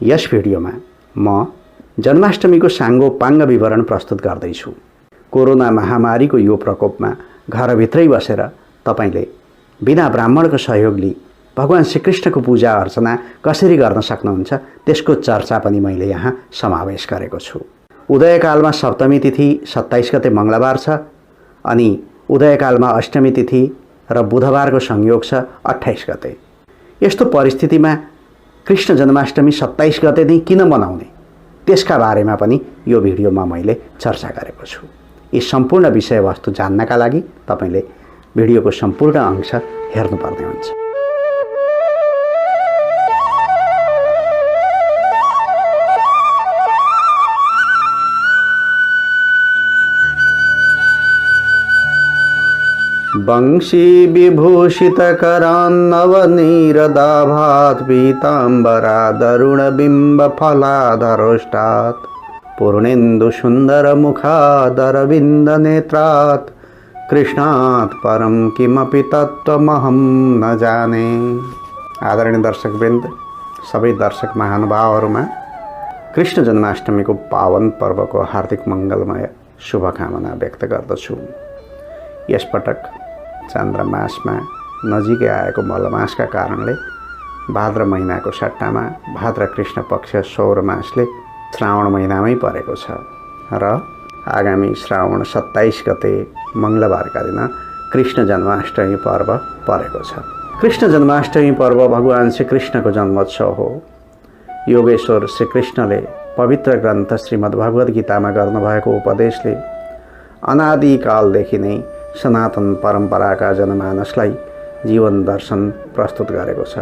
यस भिडियोमा म जन्माष्टमीको साङ्गोपाङ्ग विवरण प्रस्तुत गर्दैछु। कोरोना महामारीको यो प्रकोपमा घरभित्रै बसेर तपाईले बिना ब्राह्मणको सहयोग लिई भगवान श्रीकृष्णको पूजा अर्चना कसरी गर्न सक्नुहुन्छ त्यसको चर्चा पनि मैले यहाँ समावेश गरेको छु। उदयकालमा सप्तमी तिथि 27 गते मङ्गलबार छ अनि उदयकालमा अष्टमी तिथि र बुधबारको संयोग छ 28 गते। यस्तो परिस्थितिमा कृष्ण जन्माष्टमी 27 गते नै किन मनाउने त्यसका बारेमा पनि यो भिडियोमा मैले चर्चा गरेको छु। यी सम्पूर्ण विषयवस्तु जान्नका लागि तपाईले भिडियोको सम्पूर्ण अंश हेर्नुपर्ने हुन्छ। वंशी विभूषित करान्नवनीरदाभात् पीताम्बरा दरुणबिम्ब फलाधरोष्टात् पूर्णेन्दु सुंदर मुखादरविन्द नेत्रात् कृष्णात् परम किमपि तत्त्वमहं न जाने। आदरणीय दर्शकवृन्द, सबै दर्शक महानुभावहरुमा कृष्ण जन्माष्टमीको पावन पर्वको हार्दिक मंगलमय शुभकामना व्यक्त गर्दछु। यसपटक चन्द्रमासमा नजिकै आएको मलमासका कारणले भाद्र महिनाको सट्टामा भाद्र कृष्ण पक्ष सौर मासले श्रावण महिनामै परेको छ र आगामी श्रावण 27 गते मङ्गलबारका दिन कृष्ण जन्माष्टमी पर्व परेको छ। कृष्ण जन्माष्टमी पर्व भगवान श्रीकृष्णको जन्मोत्सव हो। योगेश्वर श्रीकृष्णले पवित्र ग्रन्थ श्रीमद्भगवद् गीतामा गर्नुभएको उपदेशले अनादिकालदेखि नै सनातन परम्पराका जनमानसलाई जीवन दर्शन प्रस्तुत गरेको छ।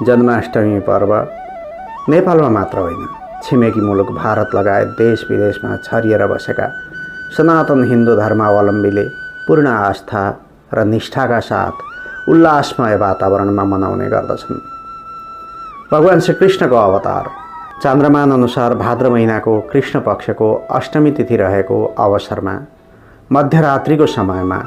जन्माष्टमी पर्व नेपालमा मात्र होइन, छिमेकी मुलुक भारत लगायत देश विदेशमा छरिएर बसेका सनातन हिन्दू धर्मावलम्बीले पूर्ण आस्था र निष्ठाका साथ उल्लासमय वातावरणमा मनाउने गर्दछन्। भगवान श्रीकृष्णको अवतार चान्द्रमान अनुसार भाद्र महिनाको कृष्ण पक्षको अष्टमी तिथि रहेको अवसरमा मध्यरात्रिको समयमा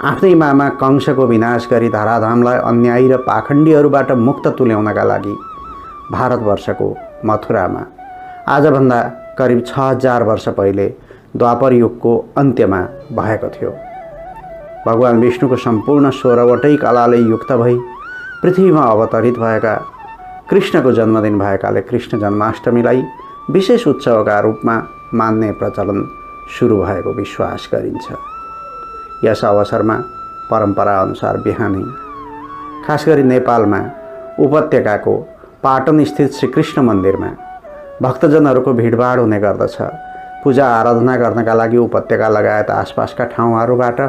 आफ्नै मामा कंसको विनाश गरी धराधामलाई अन्यायी र पाखण्डीहरूबाट मुक्त तुल्याउनका लागि भारतवर्षको मथुरामा आजभन्दा करिब 6000 वर्ष पहिले द्वापर युगको अन्त्यमा भएको थियो। भगवान विष्णुको सम्पूर्ण 16वटै कलाले युक्त भई पृथ्वीमा अवतरित भएका कृष्णको जन्मदिन भएकाले कृष्ण जन्माष्टमीलाई विशेष उत्सवका रूपमा मान्ने प्रचलन सुरु भएको विश्वास गरिन्छ। यस अवसरमा परम्परा अनुसार बिहानै खास गरी नेपालमा उपत्यकाको पाटन स्थित श्रीकृष्ण मन्दिरमा भक्तजनहरूको भिडभाड हुने गर्दछ। पूजा आराधना गर्नका लागि उपत्यका लगायत आसपासका ठाउँहरूबाट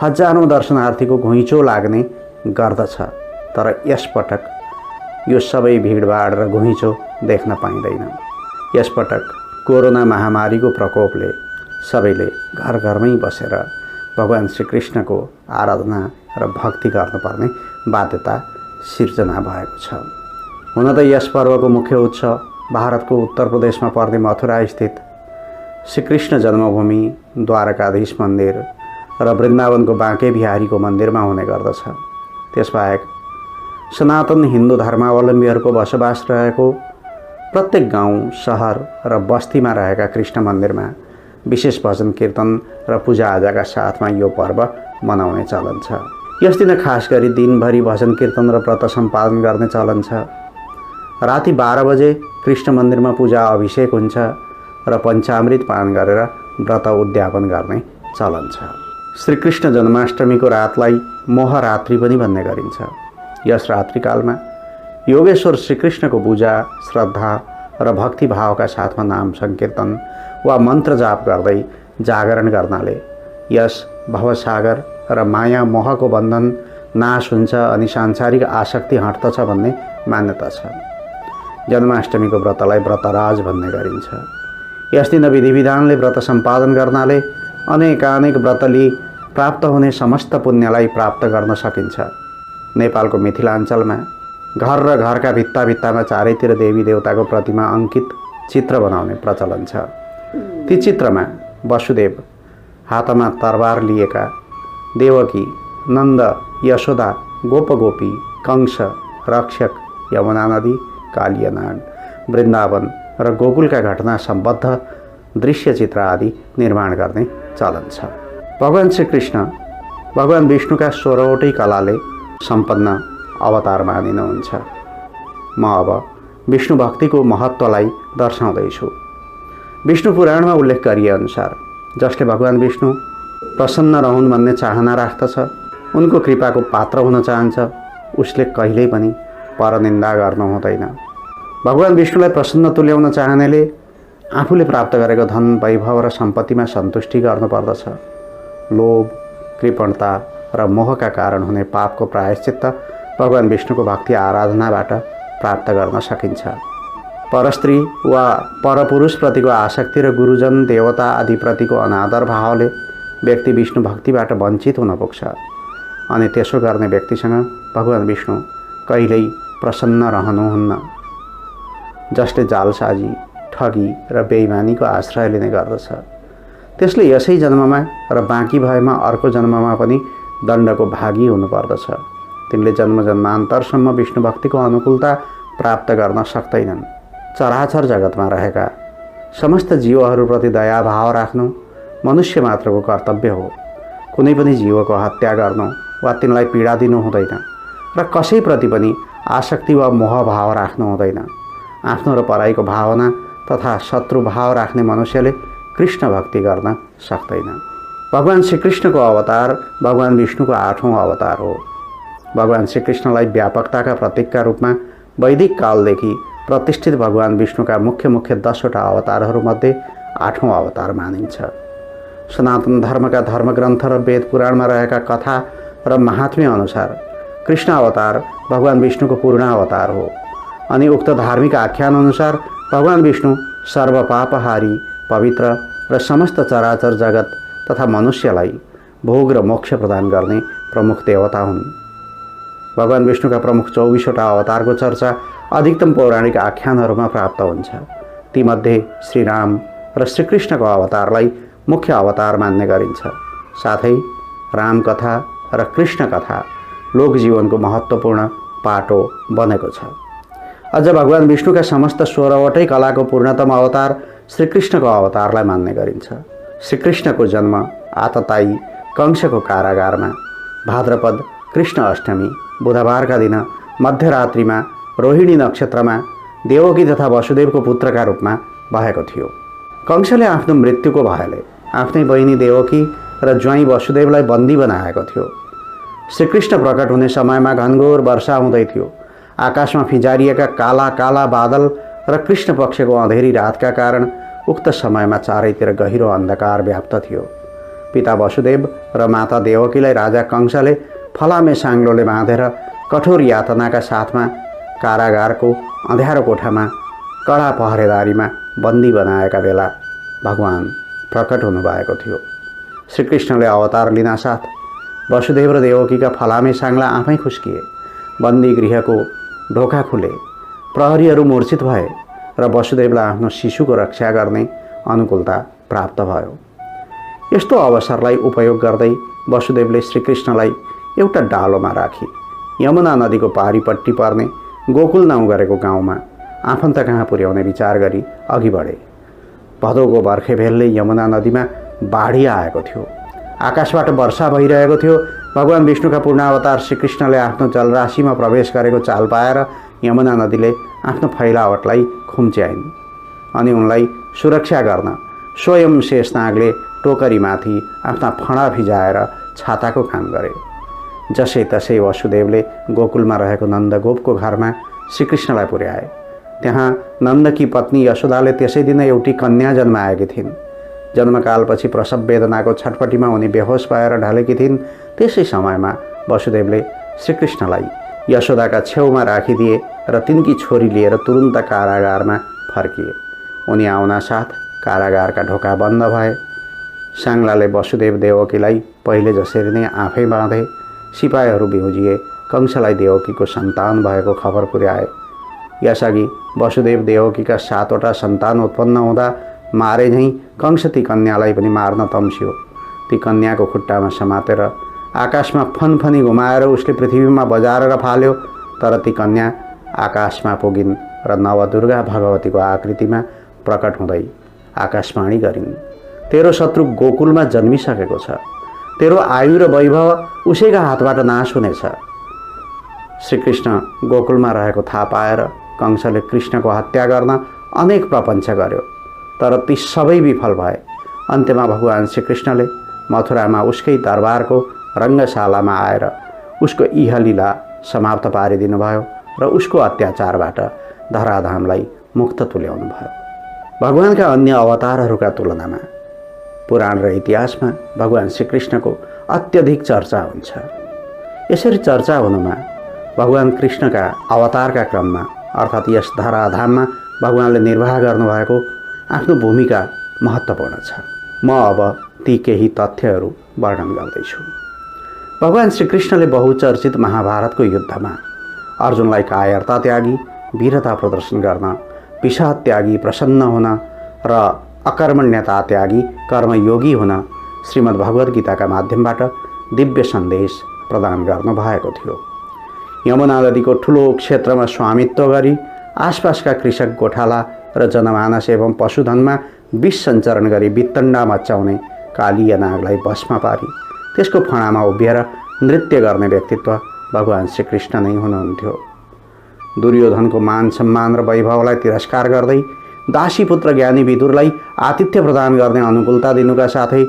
हजारौं दर्शनार्थीको घुइँचो लाग्ने गर्दछ। तर यसपटक यो सबै भिडभाड र घुइँचो देख्न पाइँदैन। यसपटक कोरोना महामारीको प्रकोपले सबैले घर घरमै बसेर भगवान श्रीकृष्णको आराधना र भक्ति गर्नुपर्ने बाध्यता सिर्जना भएको छ। हुन त यस पर्वको मुख्य उत्सव भारतको उत्तर प्रदेशमा पर्ने मथुरा स्थित श्रीकृष्ण जन्मभूमि द्वारकाधीश मन्दिर र वृन्दावनको बाँके बिहारीको मन्दिरमा हुने गर्दछ। त्यसबाहेक सनातन हिन्दू धर्मावलम्बीहरूको बसोबास रहेको प्रत्येक गाउँ, सहर र बस्तीमा रहेका कृष्ण मन्दिरमा विशेष भजन कीर्तन र पूजाआजाका साथमा यो पर्व मनाउने चलन छ। यस दिन खास गरी दिनभरि भजन कीर्तन र व्रत सम्पादन गर्ने चलन छ। राति 12 बजे कृष्ण मन्दिरमा पूजा अभिषेक हुन्छ र पञ्चामृत पान गरेर व्रत उद्यापन गर्ने चलन छ। श्रीकृष्ण जन्माष्टमीको रातलाई मोहरात्रि पनि भन्ने गरिन्छ। यस रात्रिकालमा योगेश्वर श्रीकृष्णको पूजा, श्रद्धा र भक्तिभावका साथमा नाम संकीर्तन वा मन्त्र जाप गर्दै जागरण गर्नाले यस भवसागर र माया मोहको बन्धन नाश हुन्छ अनि सांसारिक आसक्ति हट्दछ भन्ने मान्यता छ। जन्माष्टमीको व्रतलाई व्रतराज भन्ने गरिन्छ। यस दिन विधि विधानले व्रत सम्पादन गर्नाले अनेकानेक व्रतले प्राप्त हुने समस्त पुण्यलाई प्राप्त गर्न सकिन्छ। नेपालको मिथिलाञ्चलमा घर र घरका भित्ता भित्तामा चारैतिर देवी देवताको प्रतिमा अंकित चित्र बनाउने प्रचलन छ। ती चित्रमा वसुदेव हातमा तरबार लिएका, देवकी, नन्द, यशोदा, गोपगोपी, कंस, रक्षक, यमुना नदी, कालिया नाग, वृन्दावन र गोकुलका घटना सम्बद्ध दृश्य चित्र आदि निर्माण गर्ने चलन छ। भगवान श्रीकृष्ण भगवान विष्णुका 16वटै कलाले सम्पन्न अवतार मानिनुहुन्छ। म अब विष्णु भक्तिको महत्त्वलाई दर्शाउँदैछु। विष्णु पुराणमा उल्लेख गरिए अनुसार जसले भगवान विष्णु प्रसन्न रहन् भन्ने चाहना राख्दछ, उनको कृपाको पात्र हुन चाहन्छ, उसले कहिल्यै पनि परनिन्दा गर्नु हुँदैन। भगवान विष्णुलाई प्रसन्न तुल्याउन चाहनेले आफूले प्राप्त गरेको धन वैभव र सम्पत्तिमा सन्तुष्टि गर्नुपर्दछ। लोभ, कृपणता र मोहका कारण हुने पापको प्रायश्चित्त भगवान विष्णुको भक्ति आराधनाबाट प्राप्त गर्न सकिन्छ। परस्त्री वा परपुरुषप्रतिको आसक्ति र गुरुजन देवता आदिप्रतिको अनादर भावले व्यक्ति विष्णु भक्तिबाट वञ्चित हुन पुग्छ अनि त्यसो गर्ने व्यक्तिसँग भगवान विष्णु कहिल्यै प्रसन्न रहनुहुन्न। जसले जालसाजी, ठगी र बेइमानीको आश्रय लिने गर्दछ त्यसले यसै जन्ममा र बाँकी भएमा अर्को जन्ममा पनि दण्डको भागी हुनुपर्दछ। तिनले जन्मजन्मान्तरसम्म विष्णु भक्तिको अनुकूलता प्राप्त गर्न सक्दैनन्। चराचर जगतमा रहेका समस्त जीवहरूप्रति दयाभाव राख्नु मनुष्य मात्रको कर्तव्य हो। कुनै पनि जीवको हत्या गर्नु वा तिनलाई पीडा दिनु हुँदैन र कसैप्रति पनि आसक्ति वा मोहभाव राख्नु हुँदैन। आफ्नो र पराईको भावना तथा शत्रुभाव राख्ने मनुष्यले कृष्ण भक्ति गर्न सक्दैन। भगवान श्रीकृष्णको अवतार भगवान विष्णुको 8औं अवतार हो। भगवान श्रीकृष्णलाई व्यापकताका प्रतीकका रूपमा वैदिक कालदेखि प्रतिष्ठित भगवान विष्णुका मुख्य 10वटा अवतारहरूमध्ये 8औं अवतार मानिन्छ। सनातन धर्मका धर्मग्रन्थ र वेद पुराणमा रहेका कथा र महात्म्य अनुसार कृष्ण अवतार भगवान विष्णुको पूर्ण अवतार हो अनि उक्त धार्मिक आख्यान अनुसार भगवान विष्णु सर्वपापहारी, पवित्र र समस्त चराचर जगत तथा मनुष्यलाई भोग र मोक्ष प्रदान गर्ने प्रमुख देवता हुन्। भगवान विष्णुका प्रमुख 24वटा अवतारको चर्चा अधिकतम पौराणिक आख्यानहरूमा प्राप्त हुन्छ। तीमध्ये श्रीराम र श्रीकृष्णको अवतारलाई मुख्य अवतार मान्ने गरिन्छ। साथै रामकथा र कृष्ण कथा लोकजीवनको महत्त्वपूर्ण पाटो बनेको छ। अझ भगवान विष्णुका समस्त 16वटै कलाको पूर्णतम अवतार श्रीकृष्णको अवतारलाई मान्ने गरिन्छ। श्रीकृष्णको जन्म आततायी कंसको कारागारमा भाद्रपद कृष्ण अष्टमी बुधबारका दिन मध्यरात्रिमा रोहिणी नक्षत्रमा देवकी तथा वसुदेवको पुत्रका रूपमा भएको थियो। कंसले आफ्नो मृत्युको भयले आफ्नै बहिनी देवकी र ज्वाइँ वसुदेवलाई बन्दी बनाएको थियो। श्रीकृष्ण प्रकट हुने समयमा घनघोर वर्षा हुँदै थियो। आकाशमा फिजारिएका काला काला बादल र कृष्ण पक्षको अँधेरी रातका कारण उक्त समयमा चारैतिर गहिरो अन्धकार व्याप्त थियो। पिता वसुदेव र माता देवकीलाई राजा कंसले फलामे साङ्लोले बाँधेर कठोर यातनाका साथमा कारागारको अँध्यारो कोठामा कडा पहरेदारीमा बन्दी बनाएका बेला भगवान प्रकट हुनुभएको थियो। श्रीकृष्णले अवतार लिनासाथ वसुदेव र देवकीका फलामे साङ्ला आफै खुस्किए। बन्दी गृहको ढोका खुले, प्रहरीहरू मूर्छित भए र वसुदेवलाई आफ्नो शिशुको रक्षा गर्ने अनुकूलता प्राप्त भयो। यस्तो अवसरलाई उपयोग गर्दै वसुदेवले श्रीकृष्णलाई एउटा डालोमा राखी यमुना नदीको पारीपट्टि पर्ने गोकुल नाउँ गरेको गाउँमा आफन्त कहाँ पुर्याउने विचार गरी अघि बढे। भदौको बर्खे भेलले यमुना नदीमा बाढी आएको थियो। आकाशबाट वर्षा भइरहेको थियो। भगवान विष्णुका पूर्ण अवतार श्रीकृष्णले आफ्नो जलराशिमा प्रवेश गरेको चाल पाएर यमुना नदीले आफ्नो फैलावटलाई खुम्च्याइन् अनि उनलाई सुरक्षा गर्न स्वयं शेषनागले टोकरीमाथि आफ्ना फणा फिजाएर छाताको काम गरे। जसै तसै वसुदेवले गोकुलमा रहेको नन्दगोपको घरमा श्रीकृष्णलाई पुर्याए। त्यहाँ नन्दकी पत्नी यशोदाले त्यसै दिन एउटी कन्या जन्माएकी थिइन्। जन्मकालपछि प्रसव वेदनाको छटपटीमा उनी बेहोस भएर ढलेकी थिइन्। त्यसै समयमा वसुदेवले श्रीकृष्णलाई यशोदाका छेउमा राखिदिए र तिनकी छोरी लिएर तुरुन्त कारागारमा फर्किए। उनी आउनासाथ कारागारका ढोका बन्द भए। साङ्लाले वसुदेव देवकीलाई पहिले जसरी नै आफै बाँधे। सिपाहीहरू बिउजिए कंसलाई देवकीको सन्तान भएको खबर पुर्याए। यसअघि वसुदेव देवकीका 7वटा सन्तान उत्पन्न हुँदा मारे झैँ कंस ती कन्यालाई पनि मार्न तम्स्यो। ती कन्याको खुट्टामा समातेर आकाशमा फनफनी घुमाएर उसले पृथ्वीमा बजारेर फाल्यो। तर ती कन्या आकाशमा पुगिन् र नवदुर्गा भगवतीको आकृतिमा प्रकट हुँदै आकाशवाणी गरिन्, तेरो शत्रु गोकुलमा जन्मिसकेको छ, तेरो आयु र वैभव उसैका हातबाट नाश हुनेछ। श्रीकृष्ण गोकुलमा रहेको थाहा पाएर कंसले कृष्णको हत्या गर्न अनेक प्रपञ्च गर्यो, तर ती सबै विफल भए। अन्त्यमा भगवान् श्रीकृष्णले मथुरामा उसकै दरबारको रङ्गशालामा आएर उसको इहलीला समाप्त पारिदिनु भयो र उसको अत्याचारबाट धराधामलाई मुक्त तुल्याउनु भयो। भगवानका अन्य अवतारहरूका तुलनामा पुराण र इतिहासमा भगवान् श्रीकृष्णको अत्यधिक चर्चा हुन्छ। यसरी चर्चा हुनुमा भगवान् कृष्णका अवतारका क्रममा अर्थात् यस धराधाममा भगवानले निर्वाह गर्नुभएको आफ्नो भूमिका महत्त्वपूर्ण छ। म अब ती केही तथ्यहरू वर्णन गर्दैछु। भगवान् श्रीकृष्णले बहुचर्चित महाभारतको युद्धमा अर्जुनलाई कायरता त्यागी, वीरता प्रदर्शन गर्न, विषाद त्यागी, प्रसन्न हुन र अकर्मण्यता त्यागी, कर्मयोगी हुन श्रीमद् भगवद् गीताका माध्यमबाट दिव्य सन्देश प्रदान गर्नुभएको थियो। यमुना नदीको ठुलो क्षेत्रमा स्वामित्व गरी आसपासका कृषक, गोठाला र जनमानस एवं पशुधनमा विष सञ्चरण गरी वित्तण्डा मचाउने कालीय नागलाई भस्म पारी त्यसको फणामा उभिएर नृत्य गर्ने व्यक्तित्व भगवान् श्रीकृष्ण नै हुनुहुन्थ्यो। दुर्योधनको मान सम्मान र वैभवलाई तिरस्कार गर्दै दासीपुत्र ज्ञानी विदुरलाई आतिथ्य प्रदान गर्ने अनुकूलता दिनुका साथै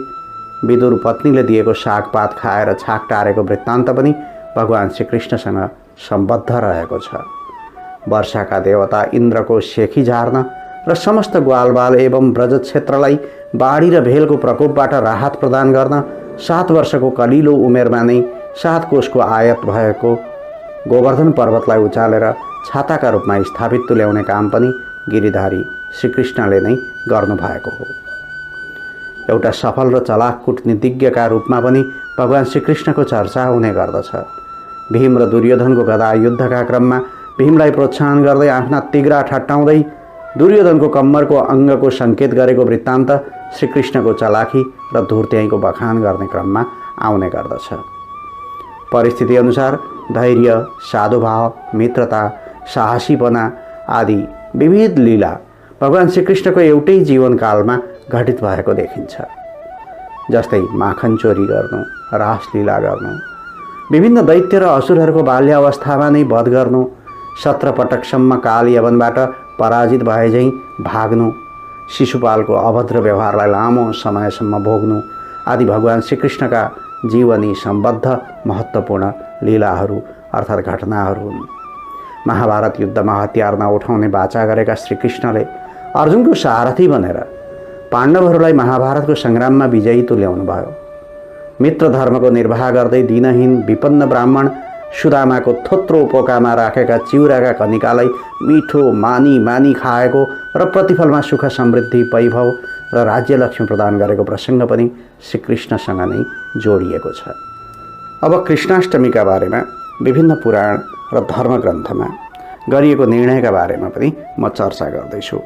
विदुर पत्नीले दिएको सागपात खाएर छाक टारेको वृत्तान्त पनि भगवान् श्रीकृष्णसँग सम्बद्ध रहेको छ। वर्षाका देवता इन्द्रको सेखी झार्न र समस्त ग्वालबाल एवं ब्रज क्षेत्रलाई बाढी र भेलको प्रकोपबाट राहत प्रदान गर्न 7 वर्षको कलिलो उमेरमा नै 7 कोषको आयत भएको गोवर्धन पर्वतलाई उचालेर छाताका रूपमा स्थापित तुल्याउने काम पनि गिरिधारी श्रीकृष्णले नै गर्नुभएको हो। एउटा सफल र चलाक कूटनीतिज्ञका रूपमा पनि भगवान् श्रीकृष्णको चर्चा हुने गर्दछ। भीम र दुर्योधनको गदा युद्धका क्रममा भीमलाई प्रोत्साहन गर्दै आफ्ना तिग्रा ठट्टाउँदै दुर्योधनको कम्मरको अङ्गको सङ्केत गरेको वृत्तान्त श्रीकृष्णको चलाखी र धुर्त्याइँको बखान गर्ने क्रममा आउने गर्दछ। परिस्थिति अनुसार धैर्य, साधुभाव, मित्रता, साहसीपना आदि विविध लीला भगवान् श्रीकृष्णको एउटै जीवनकालमा घटित भएको देखिन्छ। जस्तै माखन चोरी गर्नु, रासलीला गर्नु, विभिन्न दैत्य र असुरहरूको बाल्यावस्थामा नै वध गर्नु, 17 पटकसम्म काल यवनबाट पराजित भए झैँ भाग्नु, शिशुपालको अभद्र व्यवहारलाई लामो समयसम्म भोग्नु आदि भगवान् श्रीकृष्णका जीवनी सम्बद्ध महत्त्वपूर्ण लीलाहरू अर्थात् घटनाहरू हुन्। महाभारत युद्धमा हतियार नउठाउने बाचा गरेका श्रीकृष्णले अर्जुनको सारथी बनेर पाण्डवहरूलाई महाभारतको सङ्ग्राममा विजयी तुल्याउनु भयो। मित्र धर्मको निर्वाह गर्दै दिनहीन विपन्न ब्राह्मण सुदामाको थोत्रो पोकामा राखेका चिउराका कनिकालाई मिठो मानी मानी खाएको र प्रतिफलमा सुख समृद्धि, वैभव र राज्यलक्ष्मी प्रदान गरेको प्रसङ्ग पनि श्रीकृष्णसँग नै जोडिएको छ। अब कृष्णाष्टमीका बारेमा विभिन्न पुराण र धर्मग्रन्थमा गरिएको निर्णयका बारेमा पनि म चर्चा गर्दैछु।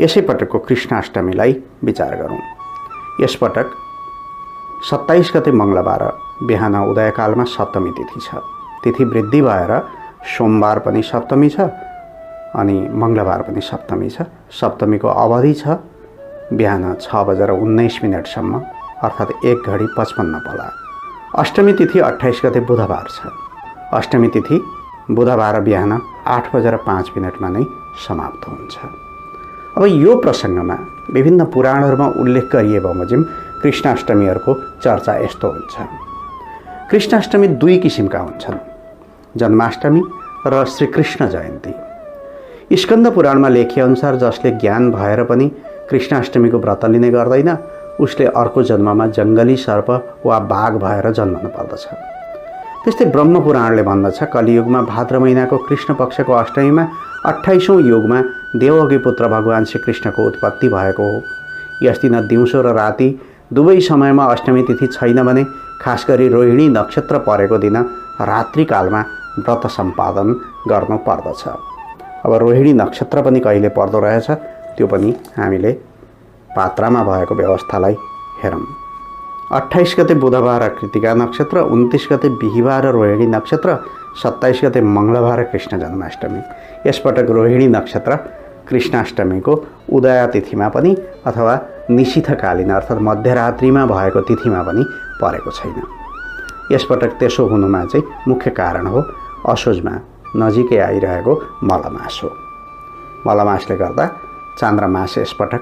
यसै पटकको कृष्णाष्टमीलाई विचार गरौँ। यसपटक 27 गते मङ्गलबार बिहान उदयकालमा सप्तमी तिथि छ। तिथि वृद्धि भएर सोमबार पनि सप्तमी छ अनि मङ्गलबार पनि सप्तमी छ। सप्तमीको अवधि छ बिहान 6:19 सम्म अर्थात् 1:55 पला। अष्टमी तिथि 28 गते बुधबार छ। अष्टमी तिथि बुधबार बिहान 8:05 नै समाप्त हुन्छ। अब यो प्रसङ्गमा विभिन्न पुराणहरूमा उल्लेख गरिए बमोजिम कृष्णाष्टमीहरूको चर्चा यस्तो हुन्छ। कृष्णाष्टमी 2 किसिमका हुन्छन्, जन्माष्टमी र श्रीकृष्ण जयन्ती। स्कन्द पुराणमा लेखिएअनुसार जसले ज्ञान भएर पनि कृष्णाष्टमीको व्रत लिने गर्दैन उसले अर्को जन्ममा जङ्गली सर्प वा बाघ भएर जन्मनु पर्दछ। त्यस्तै ब्रह्म पुराणले भन्दछ कलियुगमा भाद्र महिनाको कृष्ण पक्षको अष्टमीमा 28औं युगमा देवकी पुत्र भगवान् श्रीकृष्णको उत्पत्ति भएको हो। यस दिन दिउँसो र राति दुवै समयमा अष्टमी तिथि छैन भने खास गरी रोहिणी नक्षत्र परेको दिन रात्रिकालमा व्रत सम्पादन गर्नु पर्दछ। अब रोहिणी नक्षत्र पनि कहिले पर्दो रहेछ त्यो पनि हामीले पात्रमा भएको व्यवस्थालाई हेरौँ। 28 गते बुधबार कृतिका नक्षत्र, 29 गते बिहिबार रोहिणी नक्षत्र, 27 गते मङ्गलबार कृष्ण जन्माष्टमी। यसपटक रोहिणी नक्षत्र कृष्णाष्टमीको उदय तिथिमा पनि अथवा निशीथकालीन अर्थात् मध्यरात्रिमा भएको तिथिमा पनि परेको छैन। यसपटक त्यसो हुनुमा चाहिँ मुख्य कारण हो असोजमा नजिकै आइरहेको मलमास हो। मलमासले गर्दा चान्द्रमास यसपटक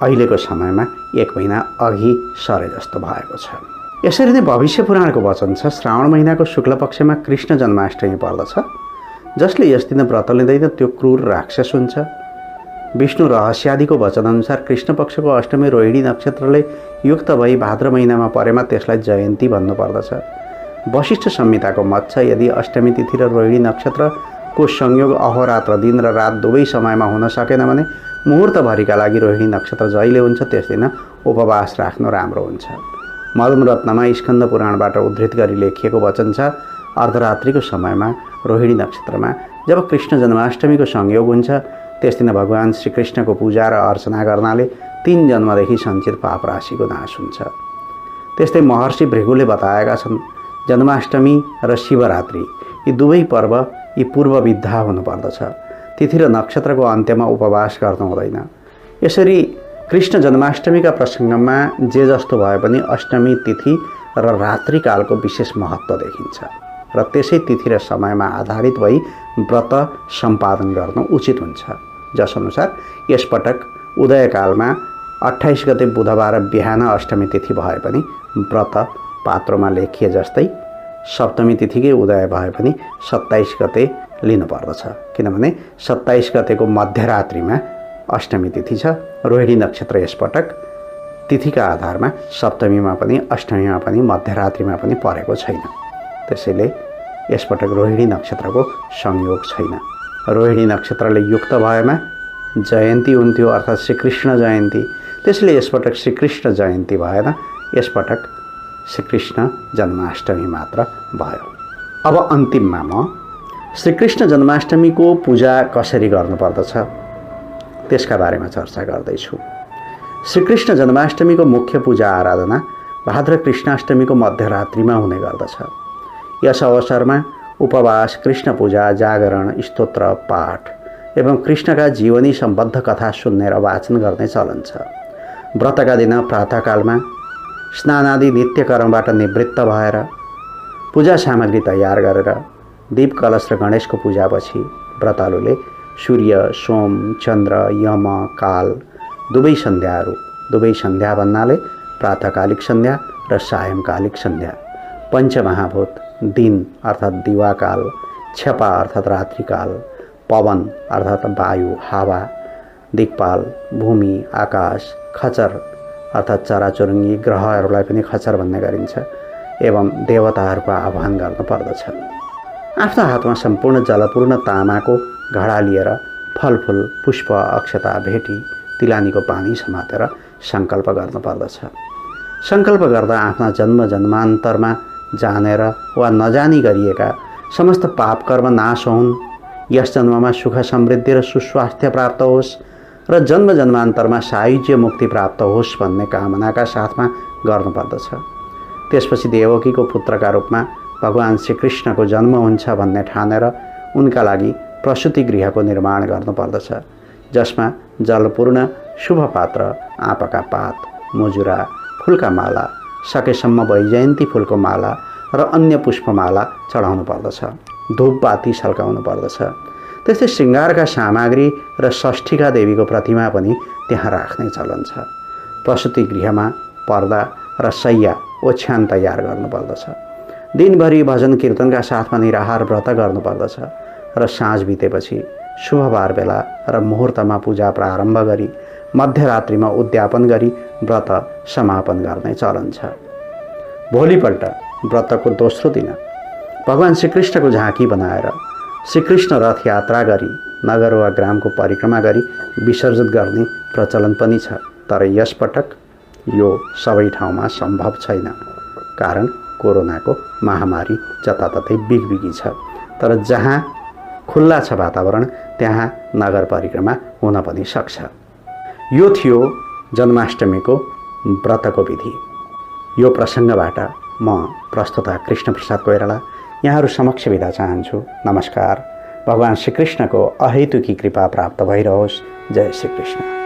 अहिलेको समयमा 1 महिना अघि सरे जस्तो भएको छ। यसरी नै भविष्य पुराणको वचन छ, श्रावण महिनाको शुक्ल पक्षमा कृष्ण जन्माष्टमी पर्दछ। जसले यस दिन व्रत लिँदैन त्यो क्रूर राक्षस हुन्छ। विष्णु रहस्यादिको वचनअनुसार कृष्ण पक्षको अष्टमी रोहिणी नक्षत्रले युक्त भई भाद्र महिनामा परेमा त्यसलाई जयन्ती भन्नुपर्दछ। वशिष्ठ संहिताको मत छ, यदि अष्टमी तिथि र रोहिणी नक्षत्रको संयोग अहोरात्र दिन र रात दुवै समयमा हुन सकेन भने मुहुर्तभरिका लागि रोहिणी नक्षत्र जहिले हुन्छ त्यस दिन उपवास राख्नु राम्रो हुन्छ। मलमरत्नमा स्कन्द पुराणबाट उद्धृत गरी लेखिएको वचन छ, अर्धरात्रिको समयमा रोहिणी नक्षत्रमा जब कृष्ण जन्माष्टमीको संयोग हुन्छ त्यस दिन भगवान् श्रीकृष्णको पूजा र अर्चना गर्नाले 3 जन्मदेखि सञ्चित पाप राशिको नाश हुन्छ। त्यस्तै महर्षि भृगुले बताएका छन्, जन्माष्टमी र शिवरात्रि यी दुवै पर्व यी पूर्वविद्धा हुनुपर्दछ। तिथि र नक्षत्रको अन्त्यमा उपवास गर्नु हुँदैन। यसरी कृष्ण जन्माष्टमीका प्रसङ्गमा जे जस्तो भए पनि अष्टमी तिथि र रात्रिकालको विशेष महत्त्व देखिन्छ र त्यसै तिथि र समयमा आधारित भई व्रत सम्पादन गर्नु उचित हुन्छ। जसअनुसार यसपटक उदयकालमा 28 गते बुधबार बिहान अष्टमी तिथि भए पनि व्रत पात्रोमा लेखिए जस्तै सप्तमी तिथिकै उदय भए पनि 27 गते लिनुपर्दछ, किनभने 27 गतेको मध्यरात्रिमा अष्टमी तिथि छ। रोहिणी नक्षत्र यसपटक तिथिका आधारमा सप्तमीमा पनि अष्टमीमा पनि मध्यरात्रिमा पनि परेको छैन। त्यसैले यसपटक रोहिणी नक्षत्रको संयोग छैन। रोहिणी नक्षत्रले युक्त भएमा जयन्ती हुन्थ्यो अर्थात् श्रीकृष्ण जयन्ती। त्यसैले यसपटक श्रीकृष्ण जयन्ती भएन, यसपटक श्रीकृष्ण जन्माष्टमी मात्र भयो। अब अन्तिममा म श्रीकृष्ण जन्माष्टमीको पूजा कसरी गर्नुपर्दछ त्यसका बारेमा चर्चा गर्दैछु। श्रीकृष्ण जन्माष्टमीको मुख्य पूजा आराधना भाद्र कृष्णाष्टमीको मध्यरात्रिमा हुने गर्दछ। यस अवसरमा उपवास, कृष्ण पूजा, जागरण, स्तोत्र पाठ एवं कृष्णका जीवनी सम्बद्ध कथा सुन्ने र वाचन गर्ने चलन छ। व्रतका दिन प्रातःकालमा स्नानादि नित्यकर्मबाट निवृत्त भएर पूजा सामग्री तयार गरेर दीप कलश र गणेशको पूजापछि व्रतालुले सूर्य, सोम, चन्द्र, यम, काल दुवै सन्ध्या भन्नाले प्रातःकालिक सन्ध्या र सायंकालिक सन्ध्या, पञ्चमहाभूत, दिन अर्थात् दिवाकाल, क्षपा अर्थात् रात्रिकाल, पवन अर्थात् वायु हावा, दिक्पाल भूमि आकाश, खचर अर्थात् चराचुरुङ्गी ग्रहहरूलाई पनि खचर भन्ने गरिन्छ एवं देवताहरूको आह्वान गर्नुपर्दछ। आफ्नो हातमा सम्पूर्ण जलपूर्ण तामाको घडा लिएर फलफुल, पुष्प, अक्षता भेटी तिलानीको पानी समातेर सङ्कल्प गर्नुपर्दछ। सङ्कल्प गर्दा आफ्ना जन्म जन्मान्तरमा जानेर वा नजानी गरिएका समस्त पाप कर्म नाश हुन्, यस जन्ममा सुख समृद्धि र सुस्वास्थ्य प्राप्त होस् र जन्म जन्मान्तरमा सायुज्य मुक्ति प्राप्त होस् भन्ने कामनाका साथमा गर्नुपर्दछ। त्यसपछि देवकीको पुत्रका रूपमा भगवान् श्रीकृष्णको जन्म हुन्छ भन्ने ठानेर उनका लागि प्रसूति गृहको निर्माण गर्नुपर्दछ, जसमा जलपूर्ण शुभ पात्र, आँपका पात, मुजुरा, फुलका माला, सकेसम्म वैजयन्ती फुलको माला र अन्य पुष्पमाला चढाउनु पर्दछ। धूपबाती सल्काउनु पर्दछ। त्यस्तै श्रृङ्गारका सामग्री र षष्ठीका देवीको प्रतिमा पनि त्यहाँ राख्ने चलन छ। प्रसूति गृहमा पर्दा र शय्या ओछ्यान तयार गर्नुपर्दछ। दिनभरि भजन कीर्तनका साथमा निराहार व्रत गर्नुपर्दछ र साँझ बितेपछि शुभबार बेला र मुहुर्तमा पूजा प्रारम्भ गरी मध्यरात्रिमा उद्यापन गरी व्रत समापन गर्ने चलन छ। भोलिपल्ट व्रतको दोस्रो दिन भगवान् श्रीकृष्णको झाँकी बनाएर श्रीकृष्ण रथ यात्रा गरी नगर वा ग्रामको परिक्रमा गरी विसर्जन गर्ने प्रचलन पनि छ। तर यसपटक यो सबै ठाउँमा सम्भव छैन, कारण कोरोनाको महामारी जताततै बिगबिगी छ। तर जहाँ खुल्ला छ वातावरण त्यहाँ नगर परिक्रमा हुन पनि सक्छ। यो थियो जन्माष्टमीको व्रतको विधि। यो प्रसङ्गबाट म प्रस्तुता कृष्ण प्रसाद कोइराला यहाँहरू समक्ष बिदा चाहन्छु। नमस्कार। भगवान श्रीकृष्णको अहेतुकी कृपा प्राप्त भइरहोस्। जय श्रीकृष्ण।